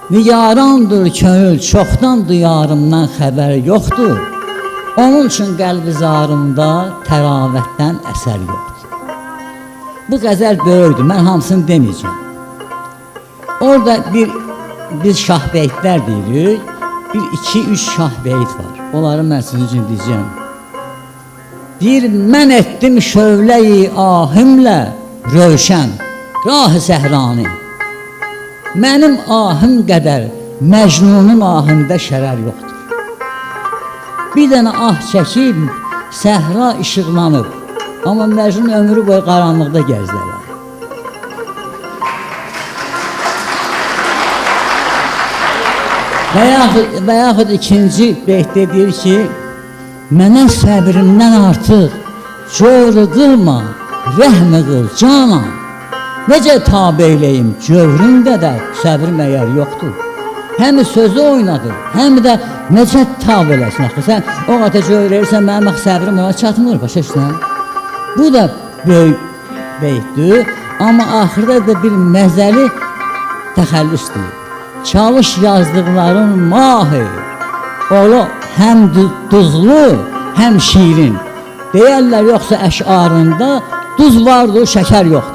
Nigarandır könül, çoxdan duyarımdan xəbər yoxdur. Onun üçün qəlbi zarımda təravətdən əsər yoxdur. Bu qəzəl böyükdür, mən hamısını deməyəcəm. Orada biz şahbeytlər deyirik, 1-2-3 şahbeyt var. Onları mən sizin üçün deyəcəm. Deyir, mən etdim şövlə-i ahimlə rövşən, rah-ı səhrani. Mənim ahım qədər Məcnunun ahında şərər yoxdur. Bir dənə ah çəkib, səhra işıqlanıb. Amma Məcnun ömrü boyu qaranlıqda gəzdilər. Və yaxud ikinci beytdə deyir ki, mənə səbrimdən artıq cövrü qılma, rəhm qıl canan. Necə tabi eyləyim, cövrün qədər səbrim əgər yoxdur. Həm sözü oynadır, həm də necə tabi eləsin. Sən o qata cövr edirsən, mənim səbrim ona çatmır, başa düşsən. Bu da böyük beytdir, amma axırda da bir məzəli təxəllüsdür. Çalış yazdıqların mahi, ola həm duzlu, həm şirin. Deyərlər yoxsa əşarında duz vardır, şəkər yoxdur.